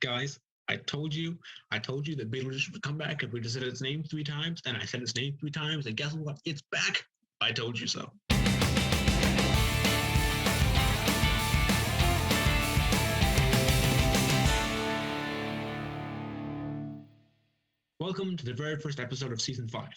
Guys, I told you that Beetlejuice would come back if we just said its name 3 times, and I said its name 3 times, and guess what? It's back! I told you so. Welcome to the very first episode of Season 5.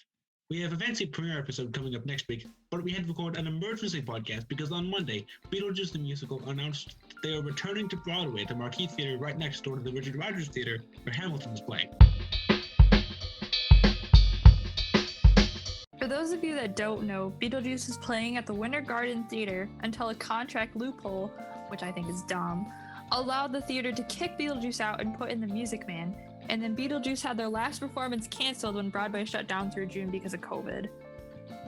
We have a fancy premiere episode coming up next week, but we had to record an emergency podcast because on Monday, Beetlejuice the Musical announced that they are returning to Broadway at the Marquee Theatre right next door to the Richard Rodgers Theatre where Hamilton is playing. For those of you that don't know, Beetlejuice is playing at the Winter Garden Theatre until a contract loophole, which I think is dumb, allowed the theater to kick Beetlejuice out and put in the Music Man. And then Beetlejuice had their last performance canceled when Broadway shut down through June because of COVID.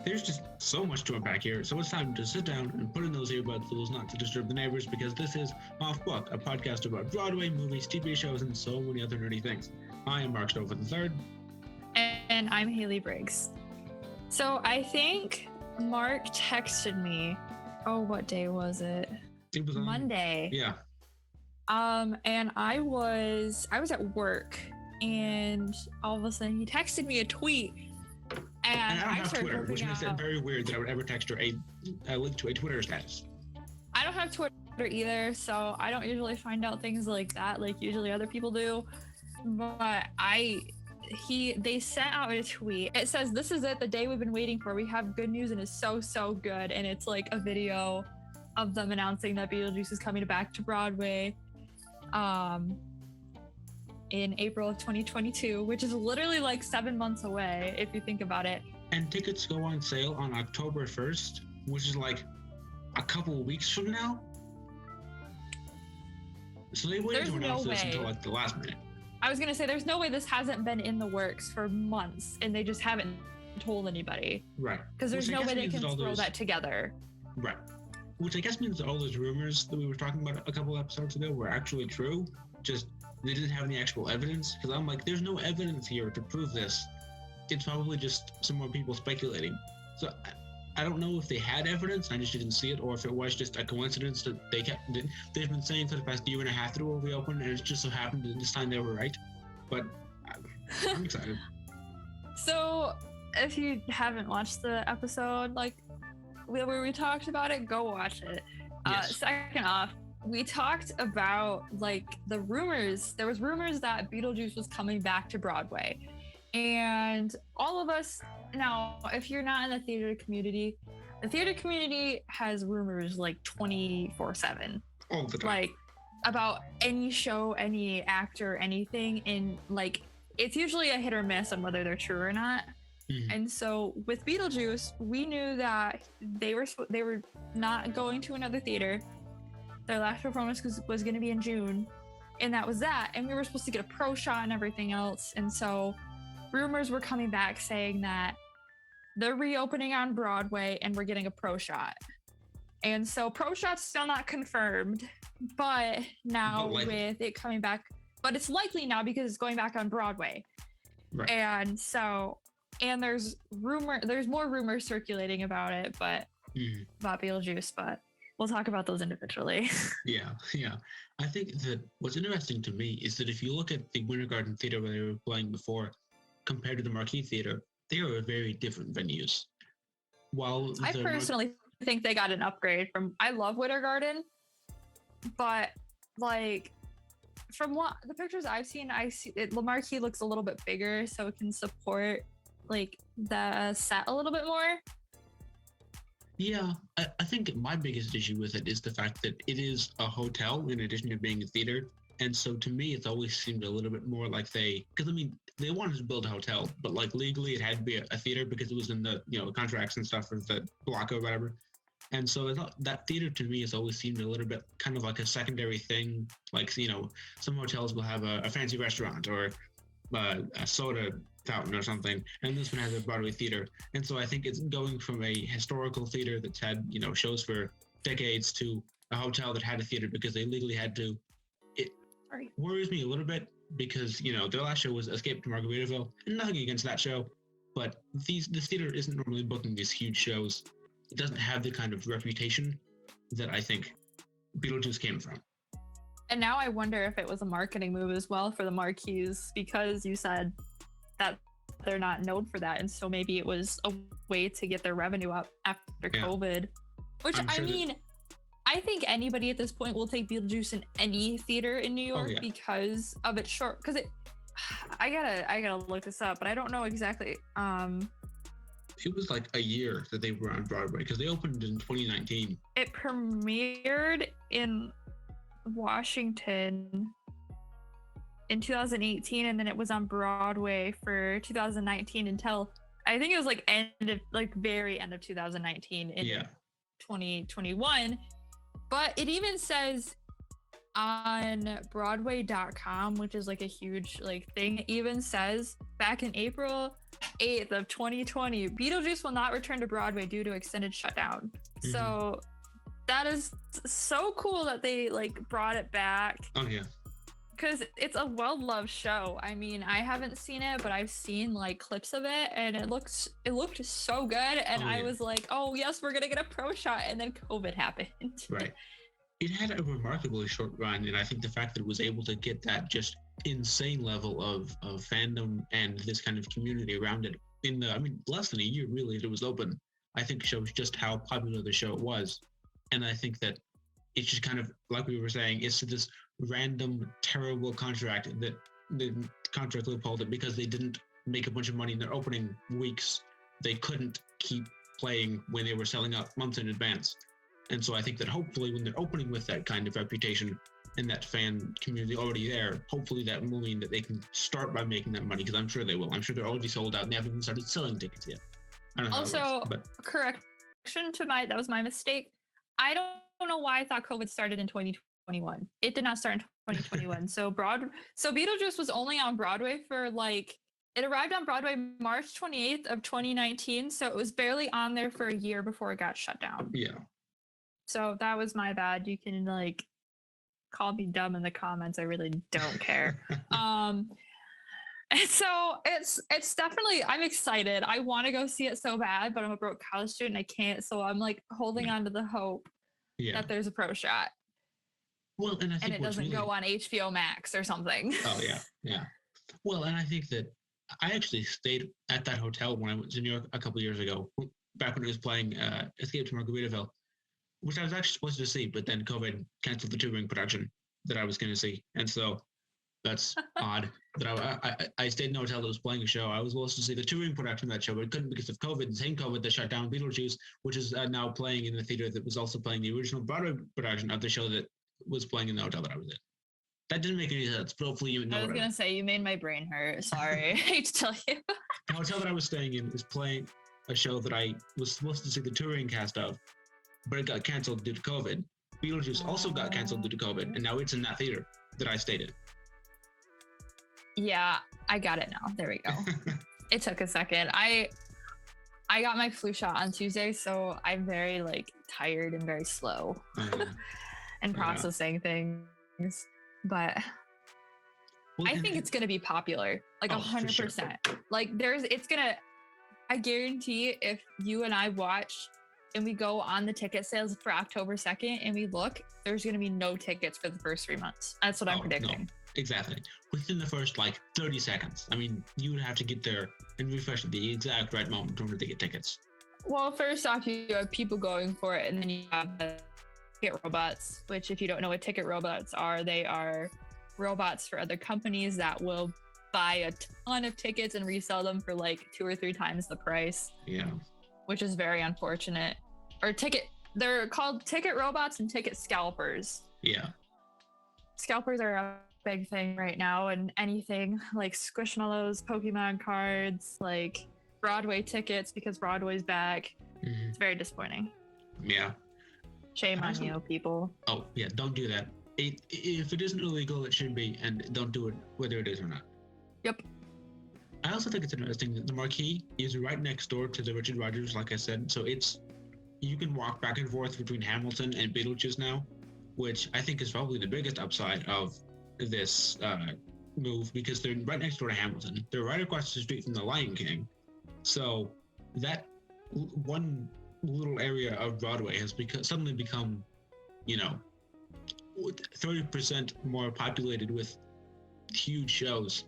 There's just so much to unpack here, so it's time to sit down and put in those earbuds so as not to disturb the neighbors, because this is Off Book, a podcast about Broadway, movies, TV shows, and so many other nerdy things. I am Marc Stoufer III. And I'm Hailey Briggs. So I think Mark texted me. Oh, what day was it? It was on Monday. Yeah. And I was at work, and all of a sudden he texted me a tweet, and I don't have started Twitter, which flipping makes it out. very weird that I would ever text her a link to a Twitter status. I don't have Twitter either, so I don't usually find out things like that like usually other people do. But they sent out a tweet. It says, "This is it, the day we've been waiting for. We have good news and it's so good." And it's like a video of them announcing that Beetlejuice is coming back to Broadway in April of 2022, which is literally like 7 months away if you think about it. And tickets go on sale on October 1st, which is like a couple of weeks from now. So they waited to announce this until like the last minute. I was gonna say, there's no way this hasn't been in the works for months and they just haven't told anybody. Right. Because there's no way they can throw that together. Right. Which I guess means that all those rumors that we were talking about a couple episodes ago were actually true. Just they didn't have any actual evidence. Because I'm like, there's no evidence here to prove this. It's probably just some more people speculating. So I don't know if they had evidence and I just didn't see it, or if it was just a coincidence that they've been saying for the past year and a half that it will reopen, and it just so happened that this time they were right. But I'm excited. So if you haven't watched the episode, like where we talked about it, go watch it. Yes. Second off, we talked about like the rumors. There was rumors that Beetlejuice was coming back to Broadway. And all of us, now, if you're not in the theater community, the theater community has rumors like 24/7. All the time. Like about any show, any actor, anything. And like, it's usually a hit or miss on whether they're true or not. Mm-hmm. And so with Beetlejuice, we knew that they were not going to another theater. Their last performance was going to be in June, and that was that. And we were supposed to get a pro shot and everything else. And so rumors were coming back saying that they're reopening on Broadway and we're getting a pro shot. And so pro shot's still not confirmed, but now with it coming back, but it's likely now because it's going back on Broadway. Right. And so, and there's more rumors circulating about it, but about Beetlejuice, but we'll talk about those individually. Yeah. I think that what's interesting to me is that if you look at the Winter Garden Theatre where they were playing before, compared to the Marquee Theatre, they are very different venues. While I personally think they got an upgrade from. I love Winter Garden, but like from what the pictures I've seen, the Marquee looks a little bit bigger, so it can support like the set a little bit more. Yeah, I think my biggest issue with it is the fact that it is a hotel in addition to being a theater. And so to me, it's always seemed a little bit more like they wanted to build a hotel, but like legally it had to be a theater because it was in the, contracts and stuff for the block or whatever. And so I thought that theater to me has always seemed a little bit kind of like a secondary thing. Like, some hotels will have a fancy restaurant or a soda fountain or something, and this one has a Broadway theater. And so I think it's going from a historical theater that's had, shows for decades to a hotel that had a theater because they legally had to. It worries me a little bit because, their last show was Escape to Margaritaville, and nothing against that show, but this theater isn't normally booking these huge shows. It doesn't have the kind of reputation that I think Beetlejuice came from. And now I wonder if it was a marketing move as well for the marquees, because you said that they're not known for that. And so maybe it was a way to get their revenue up after COVID, which I mean, I think anybody at this point will take Beetlejuice in any theater in New York because of its short, because I gotta look this up, but I don't know exactly. It was like a year that they were on Broadway because they opened in 2019. It premiered in Washington in 2018, and then it was on Broadway for 2019 until I think it was like very end of 2019 in 2021. But it even says on Broadway.com, which is like a huge like thing, it even says back in April 8th of 2020, Beetlejuice will not return to Broadway due to extended shutdown. Mm-hmm. So that is so cool that they like brought it back. Oh yeah. Because it's a well-loved show. I mean, I haven't seen it, but I've seen like clips of it, and it looked so good. And I was like, oh yes, we're gonna get a pro shot, and then COVID happened. Right. It had a remarkably short run, and I think the fact that it was able to get that just insane level of fandom and this kind of community around it in less than a year really that it was open, I think shows just how popular the show was. And I think that it's just kind of like we were saying, it's this random terrible contract that the contract loophole that because they didn't make a bunch of money in their opening weeks, they couldn't keep playing when they were selling out months in advance. And so I think that hopefully when they're opening with that kind of reputation and that fan community already there, hopefully that will mean that they can start by making that money, because I'm sure they will. I'm sure they're already sold out and they haven't even started selling tickets yet. I don't know also, correction to that was my mistake. I don't know why I thought COVID started in 2021. It did not start in 2021. So Beetlejuice was only on Broadway for it arrived on Broadway March 28th of 2019. So it was barely on there for a year before it got shut down. Yeah. So that was my bad. You can call me dumb in the comments. I really don't care. And so it's definitely, I'm excited. I want to go see it so bad, but I'm a broke college student. I can't. So I'm holding on to the hope that there's a pro shot. Well, and I think it doesn't go on HBO Max or something. Oh yeah. Yeah. Well, and I think that I actually stayed at that hotel when I went to New York a couple of years ago, back when it was playing Escape to Margaritaville, which I was actually supposed to see, but then COVID canceled the touring production that I was going to see. And so that's odd that I stayed in a hotel that was playing a show. I was supposed to see the touring production of that show, but it couldn't because of COVID. The same COVID that shut down Beetlejuice, which is now playing in the theater that was also playing the original Broadway production of the show that was playing in the hotel that I was in. That didn't make any sense, but hopefully you know. I was going to say, you made my brain hurt. Sorry. I hate to tell you. The hotel that I was staying in is playing a show that I was supposed to see the touring cast of, but it got canceled due to COVID. Beetlejuice also got canceled due to COVID, and now it's in that theater that I stayed in. Yeah, I got it now. There we go. It took a second. I got my flu shot on Tuesday, so I'm very tired and very slow and processing things. But I think it's gonna be popular, 100%. Sure. I guarantee if you and I watch and we go on the ticket sales for October 2nd and we look, there's going to be no tickets for the first 3 months. That's what I'm predicting. No, exactly. Within the first 30 seconds. I mean, you would have to get there and refresh at the exact right moment in order to get tickets. Well, first off, you have people going for it, and then you have the ticket robots, which if you don't know what ticket robots are, they are robots for other companies that will buy a ton of tickets and resell them for 2 or 3 times the price. Yeah. Which is very unfortunate. They're called ticket robots and ticket scalpers. Yeah. Scalpers are a big thing right now, and anything like Squishmallows, Pokemon cards, Broadway tickets, because Broadway's back. Mm-hmm. It's very disappointing. Yeah. Shame on you, people. Oh, yeah, don't do that. If it isn't illegal, it should be, and don't do it whether it is or not. Yep. I also think it's interesting that the marquee is right next door to the Richard Rodgers, like I said. So you can walk back and forth between Hamilton and Beetlejuice now, which I think is probably the biggest upside of this move, because they're right next door to Hamilton. They're right across the street from the Lion King. So that one little area of Broadway has suddenly become, 30% more populated with huge shows.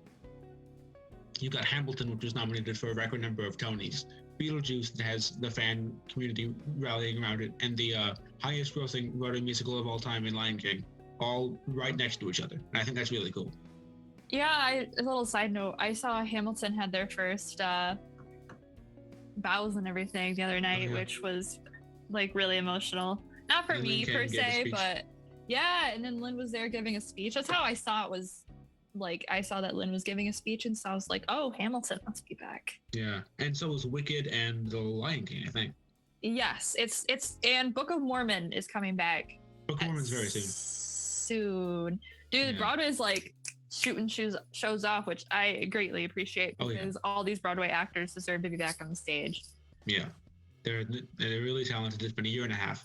You got Hamilton, which was nominated for a record number of Tonys. Beetlejuice that has the fan community rallying around it, and the highest grossing Broadway musical of all time in Lion King, all right next to each other. And I think that's really cool. Yeah, a little side note, I saw Hamilton had their first bows and everything the other night, which was like really emotional. Not for me per se, but yeah, and then Lin was there giving a speech. That's how I saw it. Was like I saw that Lin was giving a speech, and so I was like, oh, Hamilton must be back. Yeah, and so was Wicked and The Lion King, I think. Yes, it's and Book of Mormon is coming back. Book of Mormon's very soon. Dude, Broadway's like shooting shows off, which I greatly appreciate, because all these Broadway actors deserve to be back on the stage. Yeah, they're really talented. It's been a year and a half,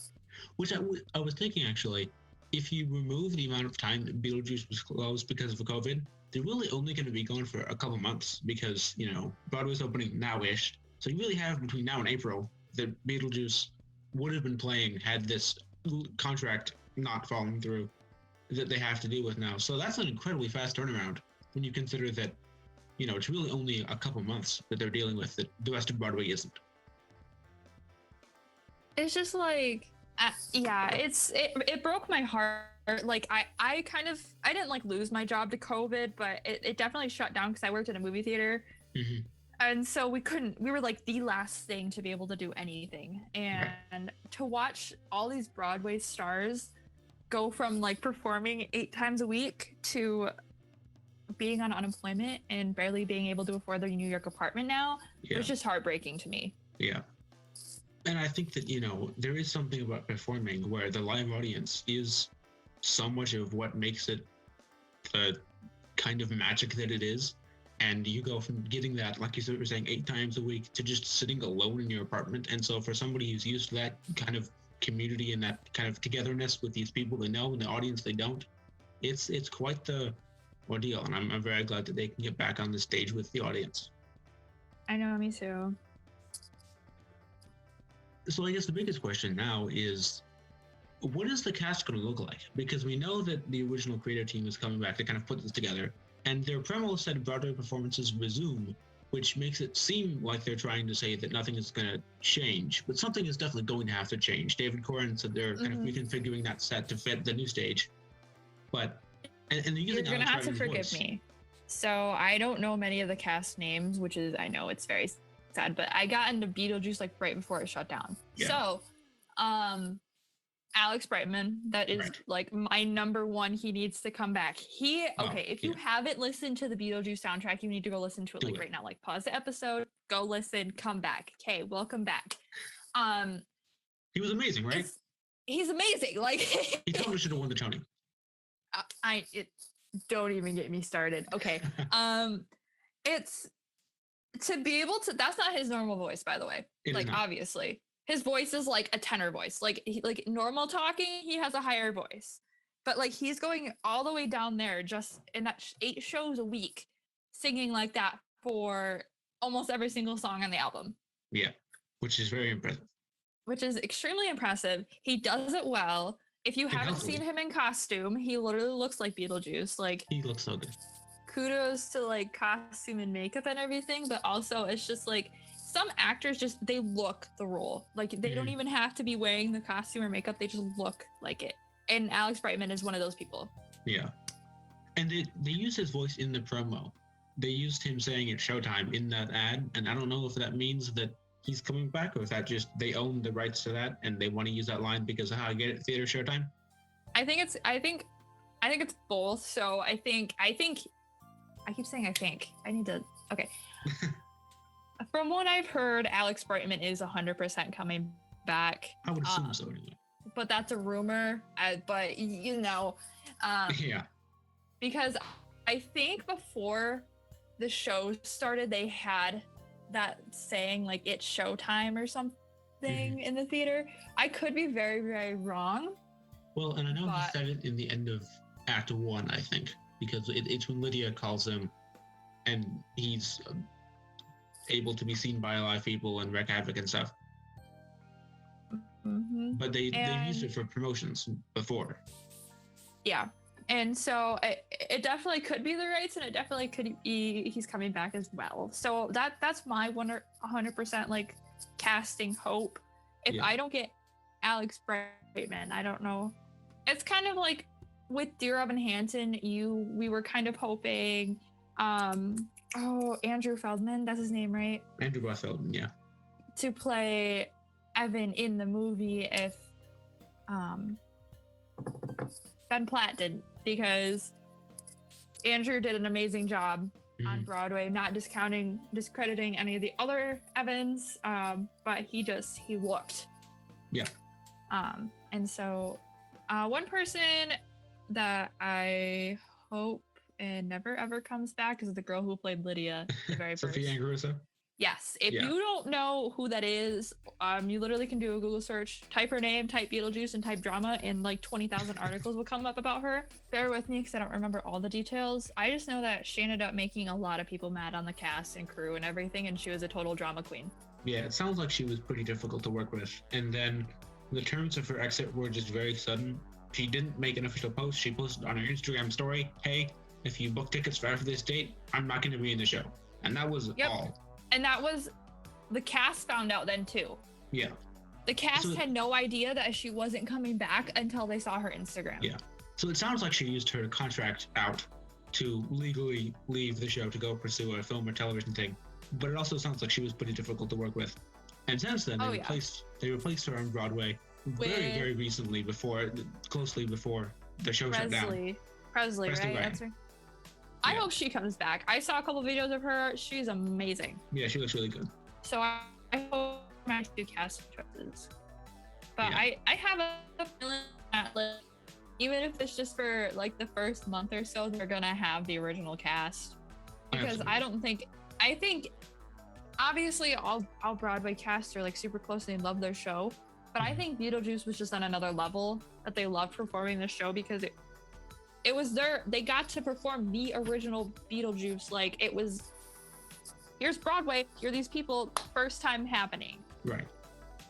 which I was thinking actually, if you remove the amount of time that Beetlejuice was closed because of COVID, they're really only going to be going for a couple months, because, you know, Broadway's opening now-ish. So you really have between now and April that Beetlejuice would have been playing had this contract not fallen through that they have to deal with now. So that's an incredibly fast turnaround when you consider that, you know, it's really only a couple months that they're dealing with that the rest of Broadway isn't. It's just like, it broke my heart. Like I didn't like lose my job to COVID, but it definitely shut down because I worked in a movie theater. Mm-hmm. And so we were like the last thing to be able to do anything. And to watch all these Broadway stars go from like performing 8 times a week to being on unemployment and barely being able to afford their New York apartment now, it was just heartbreaking to me. Yeah. And I think that, you know, there is something about performing where the live audience is so much of what makes it the kind of magic that it is. And you go from getting that, like you were saying, 8 times a week to just sitting alone in your apartment. And so for somebody who's used to that kind of community and that kind of togetherness with these people they know and the audience they don't, it's quite the ordeal. And I'm very glad that they can get back on the stage with the audience. I know, me too. So I guess the biggest question now is, what is the cast going to look like? Because we know that the original creative team is coming back to kind of put this together, and their promo said Broadway performances resume, which makes it seem like they're trying to say that nothing is going to change, but something is definitely going to have to change. David Coren said they're kind of reconfiguring that set to fit the new stage, but and they're using You're going to have to forgive me. So I don't know many of the cast names, which is, I know it's very sad, but I got into Beetlejuice like right before it shut down. Yeah. So, Alex Brightman, that is like my number one. He needs to come back. If you haven't listened to the Beetlejuice soundtrack, you need to go listen to it right now. Like pause the episode, go listen, come back. Okay, welcome back. He was amazing, right? He's amazing. Like he totally should have won the Tony. Don't even get me started. Okay. It's to be able to, that's not his normal voice, by the way. Obviously. His voice is like a tenor voice. Like normal talking, he has a higher voice. But like he's going all the way down there just in that 8 shows a week, singing like that for almost every single song on the album. Yeah, which is very impressive. Which is extremely impressive. He does it well. If you haven't seen him in costume, he literally looks like Beetlejuice. Like he looks so good. Kudos to like costume and makeup and everything, but also it's just like some actors just, they look the role. Like they don't even have to be wearing the costume or makeup, they just look like it. And Alex Brightman is one of those people. Yeah. And they used his voice in the promo. They used him saying it's showtime in that ad, and I don't know if that means that he's coming back or if that just they own the rights to that and they want to use that line because of how I get it, theater showtime. I think it's both. So I keep saying I think. I need to okay. From what I've heard, Alex Brightman is 100% coming back. I would assume so anyway. But that's a rumor. But you know, yeah. Because I think before the show started, they had that saying like it's showtime or something in the theater. I could be very, very wrong. Well, and I know he said it in the end of Act 1, I think, because it's when Lydia calls him, and he's able to be seen by a lot of people and wreak havoc and stuff. But they used it for promotions before. Yeah. And so it definitely could be the rights, and it definitely could be he's coming back as well. So that's my 100% like casting hope. If I don't get Alex Brightman, I don't know. It's kind of like with Dear Evan Hansen, we were kind of hoping Andrew Feldman, that's his name, right? Andrew Ross Feldman, yeah. To play Evan in the movie if Ben Platt didn't, because Andrew did an amazing job on Broadway, not discrediting any of the other Evans, but he looked. Yeah. And so one person that I hope and never ever comes back is the girl who played Lydia, the very first. Sophia Angerusa? Yes. If you don't know who that is, you literally can do a Google search, type her name, type Beetlejuice, and type drama, and like 20,000 articles will come up about her. Bear with me because I don't remember all the details. I just know that she ended up making a lot of people mad on the cast and crew and everything, and she was a total drama queen. Yeah, it sounds like she was pretty difficult to work with. And then the terms of her exit were just very sudden. She didn't make an official post. She posted on her Instagram story, "Hey, if you book tickets for after this date, I'm not going to be in the show." And that was all. And that was, the cast found out then too. Yeah. The cast had no idea that she wasn't coming back until they saw her Instagram. Yeah. So it sounds like she used her contract out to legally leave the show to go pursue a film or television thing. But it also sounds like she was pretty difficult to work with. And since then, they replaced her on Broadway very recently, closely before the show shut down. Presley, right? That's right. I hope she comes back. I saw a couple videos of her. She's amazing. Yeah, she looks really good. So I hope I do cast choices. But I have a feeling that like, even if it's just for like the first month or so, they're gonna have the original cast. Because I think obviously all Broadway casts are like super close and they love their show. But I think Beetlejuice was just on another level, that they loved performing the show because it was they got to perform the original Beetlejuice. Like it was, here's Broadway, you're these people, first time happening. Right.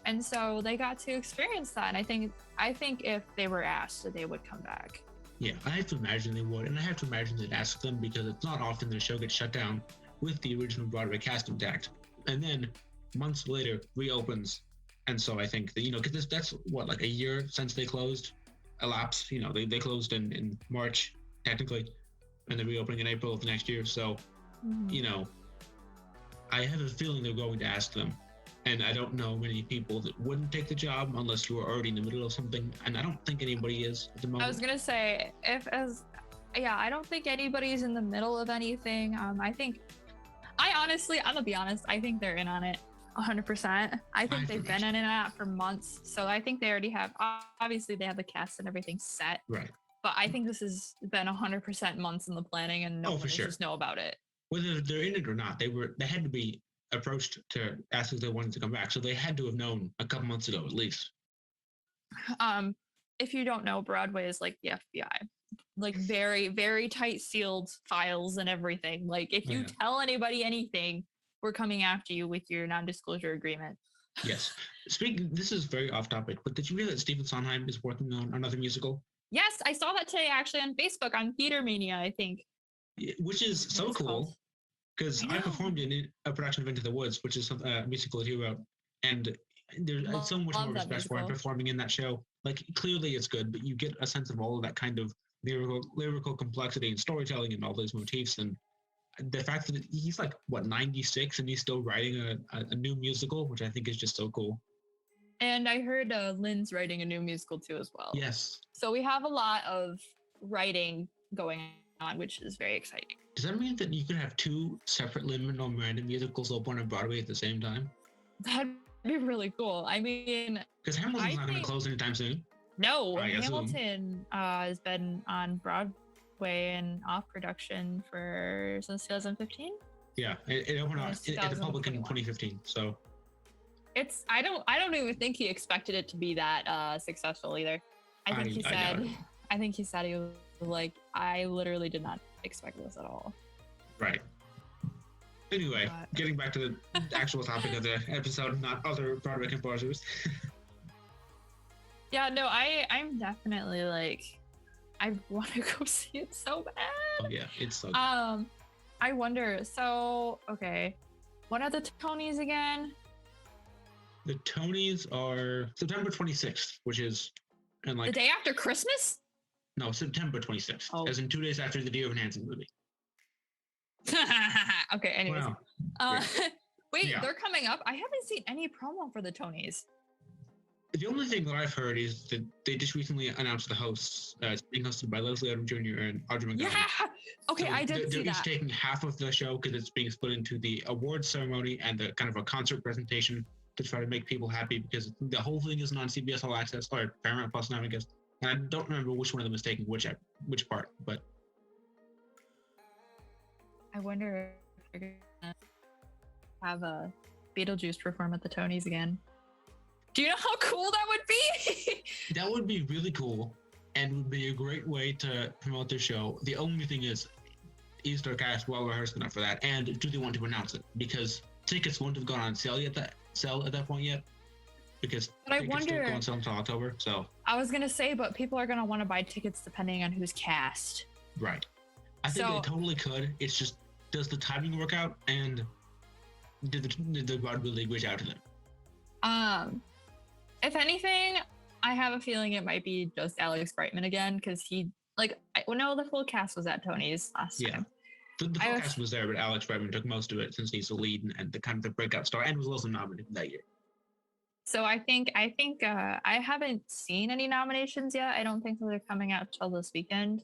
And so they got to experience that. And I think if they were asked, that they would come back. Yeah, I have to imagine they would. And I have to imagine they'd ask them because it's not often the show gets shut down with the original Broadway cast intact. And then months later reopens. And so I think that, because that's what, like a year since they closed? Elapsed, they closed in March technically, and they're reopening in April of the next year. So, I have a feeling they're going to ask them, and I don't know many people that wouldn't take the job unless you were already in the middle of something, and I don't think anybody is at the moment. I was gonna say I don't think anybody's in the middle of anything. I'm gonna be honest, I think they're in on it 100%. I think they've been in and out for months, so I think they already have. Obviously, they have the cast and everything set. Right. But I think this has been 100% months in the planning, and no one just know about it. Whether they're in it or not, they had to be approached to ask if they wanted to come back, so they had to have known a couple months ago at least. If you don't know, Broadway is like the FBI, like very, very tight sealed files and everything. Like if you tell anybody anything, we're coming after you with your non-disclosure agreement. Yes. This is very off topic, but did you hear that Stephen Sondheim is working on another musical? Yes, I saw that today actually on Facebook on Theater Mania, I think. Which is so cool, because I performed in a production of Into the Woods, which is a musical that he wrote, and there's so much more respect for him performing in that show. Like clearly it's good, but you get a sense of all of that kind of lyrical complexity and storytelling and all those motifs, and the fact that he's like 96 and he's still writing a new musical, which I think is just so cool. And I heard Lynn's writing a new musical too as well. Yes. So we have a lot of writing going on, which is very exciting. Does that mean that you could have two separate Lin-Manuel Miranda musicals open on Broadway at the same time? That'd be really cool. I mean, because Hamilton's not going to close anytime soon. No, Hamilton has been on Broadway and off production since 2015. Yeah, it opened at the public in 2015. So I don't even think he expected it to be that successful either. I think he said he was like, I literally did not expect this at all. Right. Anyway, getting back to the actual topic of the episode, not other Broadway composers. Yeah, no, I'm definitely like, I want to go see it so bad. Oh yeah, it's so good. I wonder. So okay, what are the Tonys again? The Tonys are September 26th, which is and like The day after Christmas? no, September 26th, as in 2 days after the Dear Evan Hansen movie. Okay, anyways. Wow. Wait, Yeah. they're coming up. I haven't seen any promo for the Tonys. The only thing that I've heard is that they just recently announced the hosts. It's being hosted by Leslie Odom Jr. and Audrey McDonald. Yeah. Okay, so I did see they're that. each taking half of the show because it's being split into the awards ceremony and the kind of a concert presentation to try to make people happy because the whole thing isn't on CBS All Access or Paramount Plus now, I guess. And I don't remember which one of them is taking which part, but I wonder if they're gonna have a Beetlejuice perform at the Tonys again. Do you know how cool that would be? That would be really cool and would be a great way to promote their show. The only thing is their cast well rehearsed enough for that, and do they want to announce it? Because tickets won't have gone on sale at that point yet. Because tickets don't go on sale until October. So I was gonna say, but people are gonna want to buy tickets depending on who's cast. Right. I think they totally could. It's just, does the timing work out, and did the Broadway League reach out to them? If anything, I have a feeling it might be just Alex Brightman again because the full cast was at Tony's last time. The full cast was there, but Alex Brightman took most of it since he's the lead and the kind of the breakout star, and was also nominated that year. So I think I haven't seen any nominations yet. I don't think they're coming out till this weekend.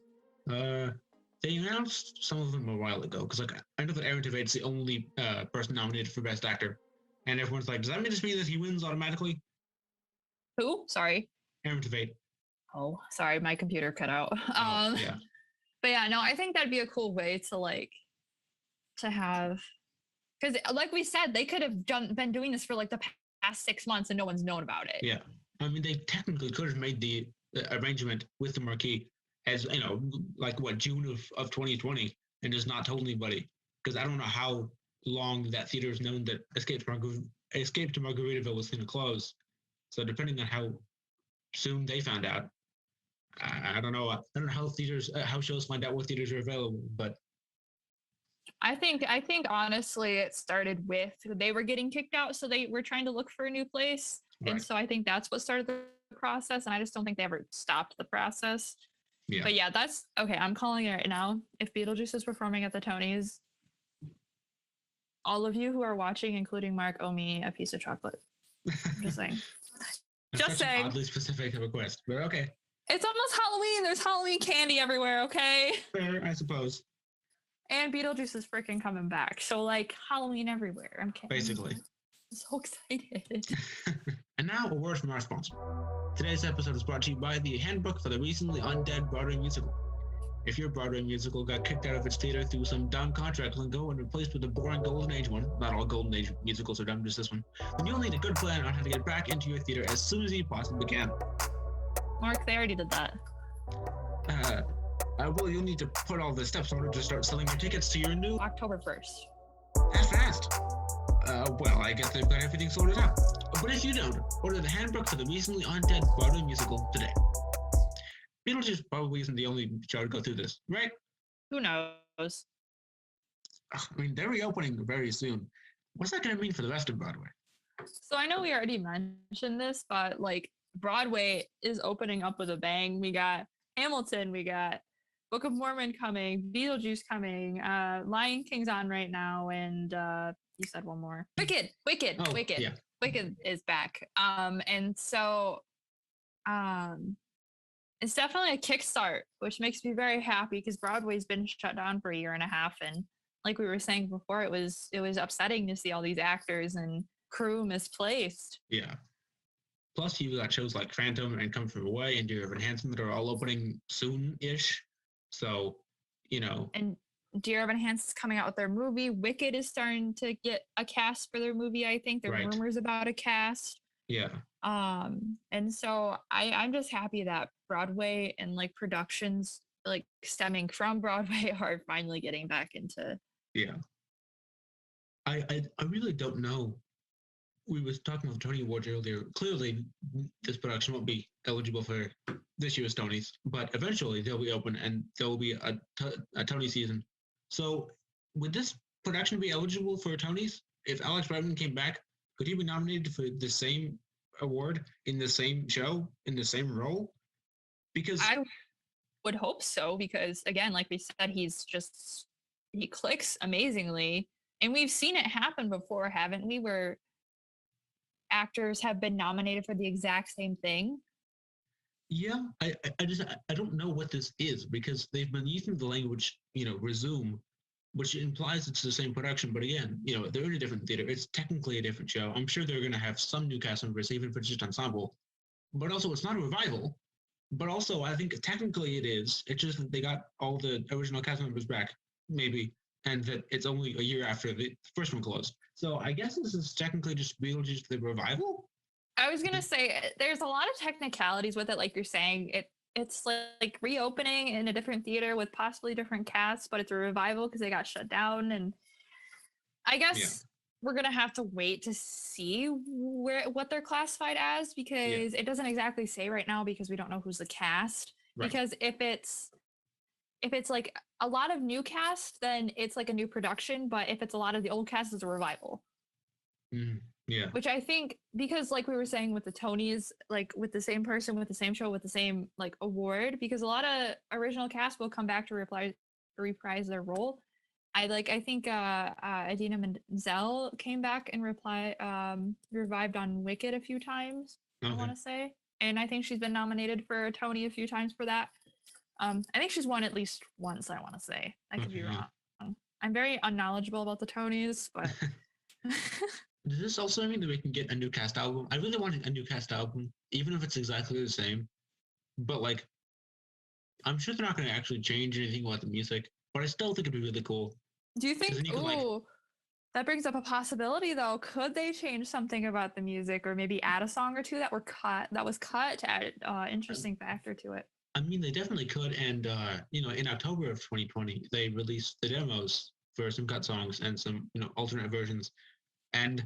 They announced some of them a while ago because I know that Aaron Tveit is the only person nominated for Best Actor, and everyone's like, does that just mean that he wins automatically? Who? Sorry. Aaron Tveit. Oh, sorry, my computer cut out. Yeah. But yeah, no, I think that'd be a cool way to have, because like we said, they could have been doing this for like the past 6 months and no one's known about it. Yeah, I mean, they technically could have made the arrangement with the marquee as June of 2020 and just not told anybody, because I don't know how long that theater has known that Escape to Margaritaville was going to close. So depending on how soon they found out, I don't know. I don't know how shows find out what theaters are available, but I think honestly it started with they were getting kicked out, so they were trying to look for a new place. Right. And so I think that's what started the process, and I just don't think they ever stopped the process. Yeah. But yeah, that's okay. I'm calling it right now. If Beetlejuice is performing at the Tonys, all of you who are watching, including Mark, owe me a piece of chocolate. I'm just saying. Just saying. An oddly specific request, but okay. It's almost Halloween. There's Halloween candy everywhere, okay? Fair, I suppose. And Beetlejuice is freaking coming back. So, Halloween everywhere. I'm kidding. Basically. I'm so excited. And now, a word from our sponsor. Today's episode is brought to you by the Handbook for the Recently Undead Broadway Musical. If your Broadway musical got kicked out of its theater through some dumb contract lingo and replaced with a boring Golden Age one, not all Golden Age musicals are dumb, just this one, then you'll need a good plan on how to get back into your theater as soon as you possibly can. Mark, they already did that. Well, you'll need to put all the steps in order to start selling your tickets to your new... October 1st. That's fast. Well, I guess they've got everything sorted out. But if you don't, order the Handbook for the Recently Undead Broadway Musical today. Beetlejuice probably isn't the only show to go through this, right? Who knows? I mean, they're reopening very soon. What's that going to mean for the rest of Broadway? So I know we already mentioned this, but Broadway is opening up with a bang. We got Hamilton, we got Book of Mormon coming, Beetlejuice coming, Lion King's on right now, and you said one more. Wicked. Yeah. Wicked is back. And so it's definitely a kickstart, which makes me very happy because Broadway's been shut down for a year and a half, and like we were saying before, it was upsetting to see all these actors and crew misplaced. Yeah. Plus, you've got shows like Phantom and Come From Away and Dear Evan Hansen that are all opening soon-ish. So, And Dear Evan Hansen's coming out with their movie. Wicked is starting to get a cast for their movie, I think. There are rumors about a cast. Yeah. And so I'm just happy that Broadway and productions stemming from Broadway are finally getting back into. Yeah. I really don't know we was talking about the Tony Awards earlier. Clearly, this production won't be eligible for this year's Tonys, but eventually they'll be open and there will be a Tony season. So, would this production be eligible for Tonys? If Alex Brightman came back, could he be nominated for the same award in the same show in the same role? Because I would hope so, because again, like we said, he clicks amazingly. And we've seen it happen before, haven't we? Where actors have been nominated for the exact same thing. yeah, I don't know what this is because they've been using the language, resume, which implies it's the same production. But again, they're in a different theater. It's technically a different show. I'm sure they're going to have some new cast members, even if it's just ensemble. But also, it's not a revival. But also, I think technically it is. It's just that they got all the original cast members back, maybe, and that it's only a year after the first one closed. So I guess this is technically just Beetlejuice the revival. I was gonna say there's a lot of technicalities with it, like you're saying. It's like reopening in a different theater with possibly different casts, but it's a revival because they got shut down. And I guess Yeah. we're gonna have to wait to see what they're classified as, Yeah. because it doesn't exactly say right now, because we don't know who's the cast. Right. Because if it's like a lot of new cast, then it's like a new production. But if it's a lot of the old cast, it's a revival. Yeah. Which I think, because like we were saying with the Tonys, like with the same person, with the same show, with the same like award, because a lot of original cast will come back to reprise their role. I think Idina Menzel came back and revived on Wicked a few times, I Okay. want to say. And I think she's been nominated for a Tony a few times for that. I think she's won at least once, I want to say. I could be Okay. wrong. I'm very unknowledgeable about the Tonys, but Does this also mean that we can get a new cast album? I really want a new cast album, even if it's exactly the same. But like, I'm sure they're not going to actually change anything about the music. But I still think it'd be really cool. do you think, You can, like, that brings up a possibility though. Could they change something about the music, or maybe add a song or two that was cut to add interesting factor to it? I mean, they definitely could. And in October of 2020, they released the demos for some cut songs and some alternate versions. And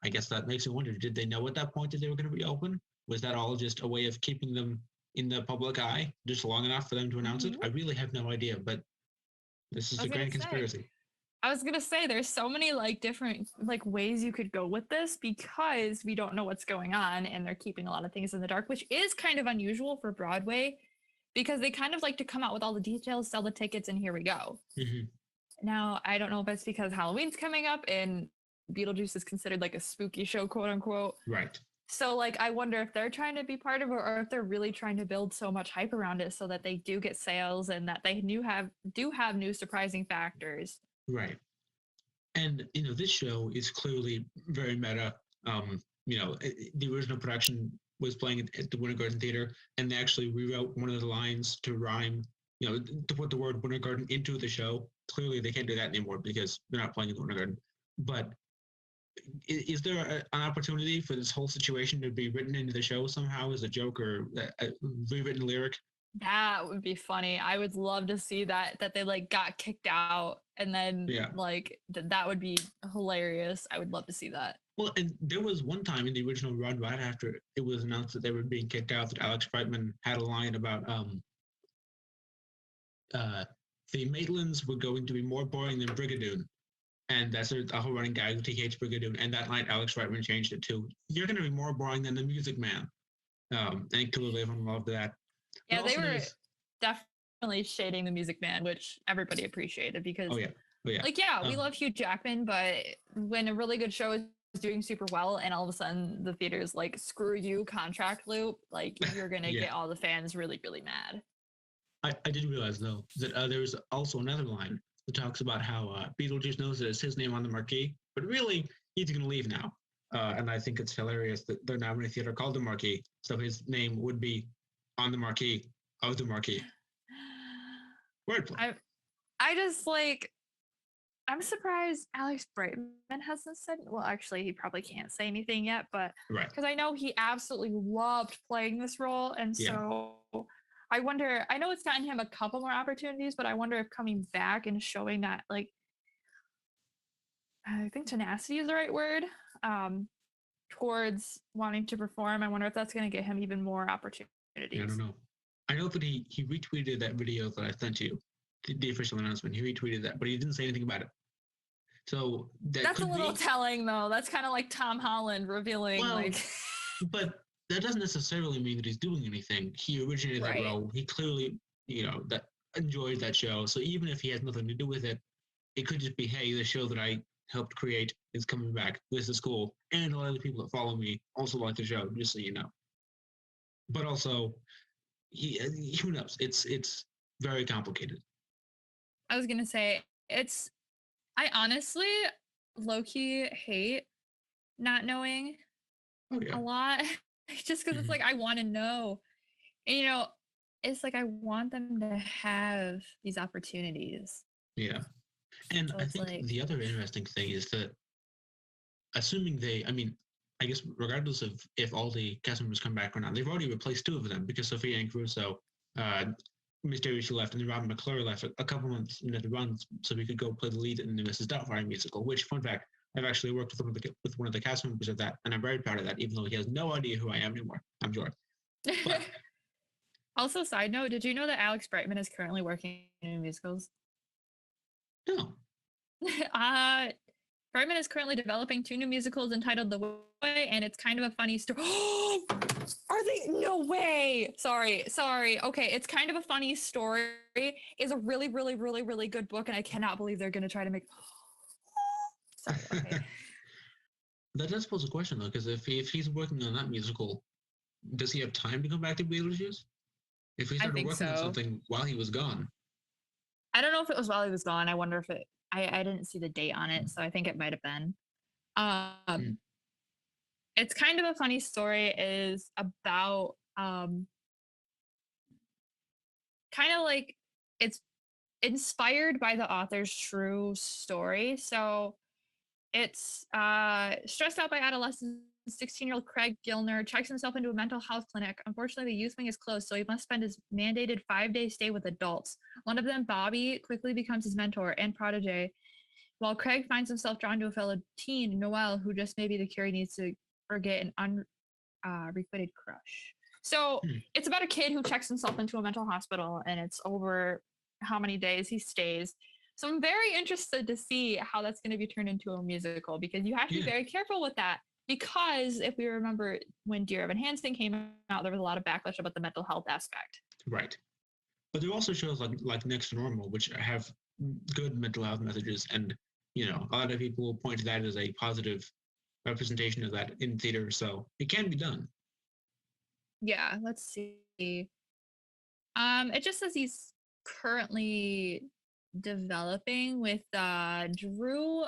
I guess that makes me wonder: did they know at that point that they were going to reopen? Was that all just a way of keeping them in the public eye just long enough for them to announce it? I really have no idea. But this is a grand conspiracy. I was gonna say there's so many like different like ways you could go with this, because we don't know what's going on and they're keeping a lot of things in the dark, which is kind of unusual for Broadway, because they kind of like to come out with all the details, sell the tickets, and here we go. Mm-hmm. Now, I don't know if it's because Halloween's coming up and Beetlejuice is considered like a spooky show, quote unquote. Right. So like I wonder if they're trying to be part of it, or if they're really trying to build so much hype around it so that they do get sales and that they do have new surprising factors. Right. And this show is clearly very meta. The original production was playing at the Winter Garden Theater, and they actually rewrote one of the lines to rhyme, to put the word Winter Garden into the show. Clearly, they can't do that anymore because they're not playing at the Winter Garden. But is there an opportunity for this whole situation to be written into the show somehow as a joke or a rewritten lyric? That would be funny. I would love to see that they like got kicked out, and then like that would be hilarious. I would love to see that. Well, and there was one time in the original run, right after it was announced that they were being kicked out, that Alex Brightman had a line about the Maitlands were going to be more boring than Brigadoon. And that's a whole running gag with TH Brigadoon. And that night, Alex Brightman changed it to, "You're going to be more boring than the Music Man." And clearly everyone loved that. Yeah, they were definitely shading the Music Man, which everybody appreciated, because we love Hugh Jackman, but when a really good show is doing super well and all of a sudden the theater's like, "Screw you, contract loop," like you're gonna get all the fans really, really mad. I did realize though that there's also another line that talks about how Beetlejuice knows that it's his name on the marquee, but really he's going to leave now. And I think it's hilarious that they're now in a theater called the Marquee, so his name would be on the marquee of the marquee. Wordplay. I just like, I'm surprised Alex Brightman hasn't said. Well, actually, he probably can't say anything yet, but because I know he absolutely loved playing this role, and so I wonder. I know it's gotten him a couple more opportunities, but I wonder if coming back and showing that, like, I think tenacity is the right word, um, towards wanting to perform. I wonder if that's going to get him even more I don't opportunities. know. I know that he retweeted that video that I sent you, the official announcement. He retweeted that, but he didn't say anything about it. So that That's a could little be telling, though. That's kind of like Tom Holland revealing, well, like, but that doesn't necessarily mean that he's doing anything. He originated that right. role. He clearly, that enjoyed that show. So even if he has nothing to do with it, it could just be, hey, the show that I helped create is coming back. This is cool, and a lot of the people that follow me also like the show. Just so you know. But also, who knows? It's very complicated. I was gonna say I honestly low key hate not knowing Oh yeah. a lot, just because it's Mhm. like I want to know, and it's like I want them to have these opportunities. Yeah. And So I it's think like, the other interesting thing is that assuming I mean, I guess regardless of if all the cast members come back or not, they've already replaced two of them because Sophia and Caruso uh, mysteriously left and then Robin McClure left a couple months into the run so we could go play the lead in the Mrs. Doubtfire musical, which, fun fact, I've actually worked with one of the cast members of that, and I'm very proud of that, even though he has no idea who I am anymore, I'm sure. But, also, side note, did you know that Alex Brightman is currently working in musicals? no. uh Brightman is currently developing two new musicals entitled The Way, and it's kind of a funny story. Are they? No way. Sorry. Okay, it's kind of a funny story. Is a really, really, really, really good book, and I cannot believe they're going to try to make. Sorry. Okay. That does pose a question, though, because if he's working on that musical, does he have time to come back to Beetlejuice? If he I started think working on so. something while he was gone. I don't know if it was while he was gone. I wonder if it. I didn't see the date on it, so I think it might have been. Hmm. It's kind of a funny story. Is about kind of like it's inspired by the author's true story. So it's stressed out by adolescence. 16-year-old Craig Gilner checks himself into a mental health clinic. Unfortunately, the youth wing is closed, so he must spend his mandated 5-day stay with adults. One of them, Bobby, quickly becomes his mentor and protege, while Craig finds himself drawn to a fellow teen, Noel, who just may be the cure he needs to forget an unrequited crush. So Hmm. it's about a kid who checks himself into a mental hospital, and it's over how many days he stays. So I'm very interested to see how that's going to be turned into a musical, because you have to be Yeah. very careful with that. Because if we remember when Dear Evan Hansen came out, there was a lot of backlash about the mental health aspect. Right. But there are also shows like Next to Normal, which have good mental health messages, and a lot of people point to that as a positive representation of that in theater. So it can be done. Yeah, let's see. It just says he's currently developing with Drew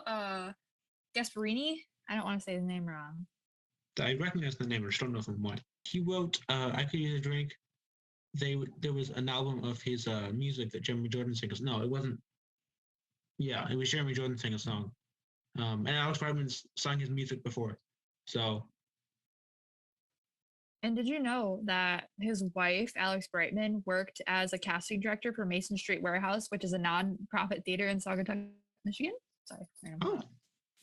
Gasparini. I don't want to say his name wrong. I recognize the name, I just don't know from what. He wrote "I Could Use a Drink." There was an album of his music that Jeremy Jordan sings. No, it wasn't. Yeah, it was Jeremy Jordan sing a song. And Alex Brightman's sung his music before. So, And did you know that his wife, Alex Brightman, worked as a casting director for Mason Street Warehouse, which is a non-profit theater in Saugatuck, Michigan? Sorry, random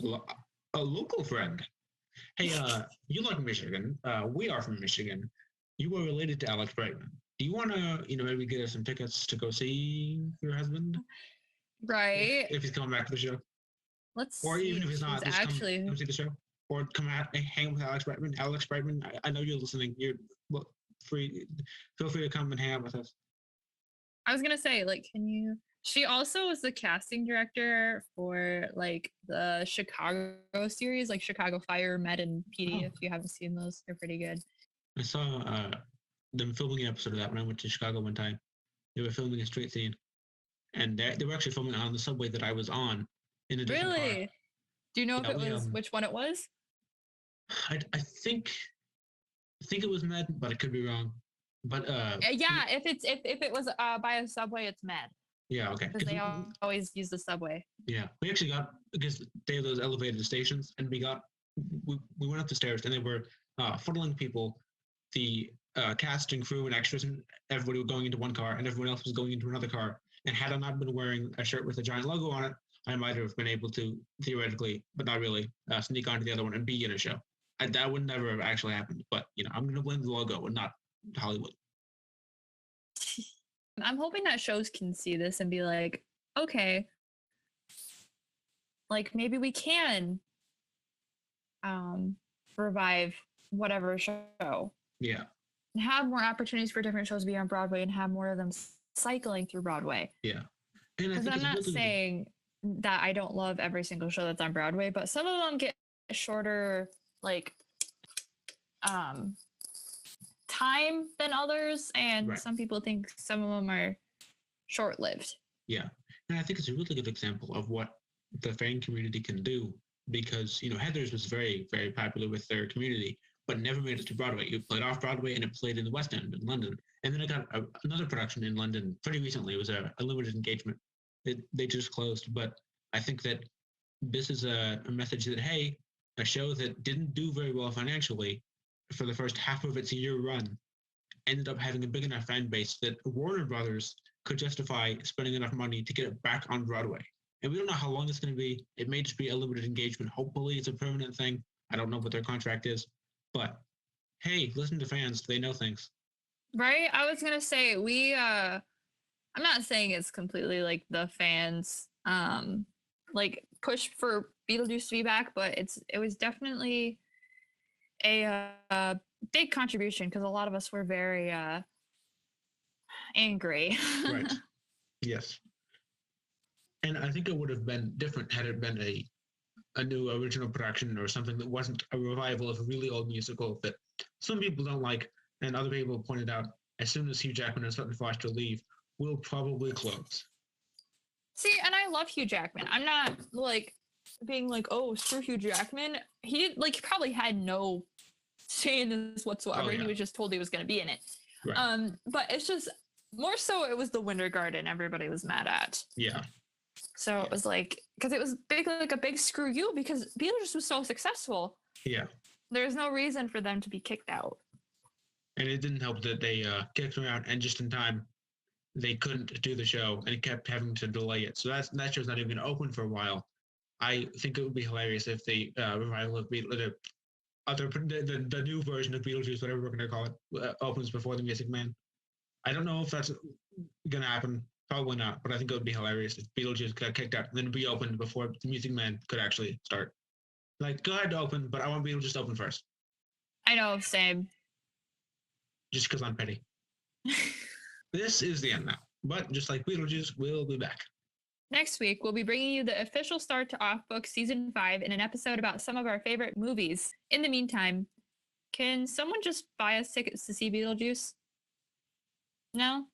oh, thought. a local friend. Hey, you like Michigan? We are from Michigan. You are related to Alex Brightman. Do you want to, maybe get us some tickets to go see your husband Right. if he's coming back to the show, Let's or even see. if he's She's not, just actually come see the show, or come out and hang with Alex Brightman. Alex Brightman, I know you're listening. You're well, free. Feel free to come and hang out with us. I was gonna say, like, can you? She also was the casting director for like the Chicago series, like Chicago Fire, Med, and PD. Oh, If you haven't seen those, they're pretty good. I saw them filming an episode of that when I went to Chicago one time. They were filming a street scene, and they were actually filming on the subway that I was on in a different car. Really? Do you know if Yeah, it was which one it was? I think it was Med, but I could be wrong. But Yeah, if it was by a subway, it's Med, yeah, okay. because they always use the subway. Yeah, we actually got because they have those elevated stations, and we went up the stairs, and they were funneling people, the cast and crew and extras, and everybody was going into one car, and everyone else was going into another car. And had I not been wearing a shirt with a giant logo on it, I might have been able to theoretically, but not really, sneak onto the other one and be in a show. That would never have actually happened. But I'm going to blame the logo and not Hollywood. I'm hoping that shows can see this and be like, okay, like maybe we can revive whatever show. Yeah. And have more opportunities for different shows to be on Broadway and have more of them cycling through Broadway. Yeah. Because I'm not saying that I don't love every single show that's on Broadway, but some of them get shorter, like, time than others, and some people think some of them are short-lived. Yeah, and I think it's a really good example of what the fan community can do because Heathers was very, very popular with their community, but never made it to Broadway. It played off Broadway and it played in the West End in London, and then it got another production in London pretty recently. It was a limited engagement. They just closed, but I think that this is a message that hey, a show that didn't do very well financially for the first half of its year run ended up having a big enough fan base that Warner Brothers could justify spending enough money to get it back on Broadway. And we don't know how long it's going to be. It may just be a limited engagement. Hopefully it's a permanent thing. I don't know what their contract is. But hey, listen to fans. They know things. Right? I was going to say, I'm not saying it's completely like the fans like push for Beetlejuice to be back, but it was definitely a big contribution because a lot of us were very angry. Right. Yes. And I think it would have been different had it been a new original production or something that wasn't a revival of a really old musical that some people don't like, and other people pointed out as soon as Hugh Jackman and Sutton Foster leave, will probably close. See, and I love Hugh Jackman. I'm not like being like, oh, screw Hugh Jackman. He probably had no say in this whatsoever. Oh, yeah. He was just told he was going to be in it. Right. But it's just more so it was the Winter Garden everybody was mad at. Yeah. So it was like, because it was like a big screw you because Beetlejuice was so successful. Yeah. There's no reason for them to be kicked out. And it didn't help that they kicked them out, and just in time, they couldn't do the show and kept having to delay it. So that show's not even going to open for a while. I think it would be hilarious if the revival of the new version of Beetlejuice, whatever we're going to call it, opens before the Music Man. I don't know if that's going to happen. Probably not, but I think it would be hilarious if Beetlejuice got kicked out and then reopened before the Music Man could actually start. Like, go ahead to open, but I want Beetlejuice to open first. I know, same. Just because I'm petty. This is the end now, but just like Beetlejuice, we'll be back. Next week, we'll be bringing you the official start to Off Book Season 5 in an episode about some of our favorite movies. In the meantime, can someone just buy us tickets to see Beetlejuice? No?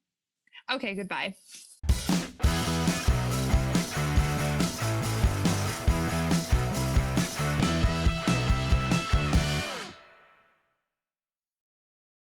Okay, goodbye.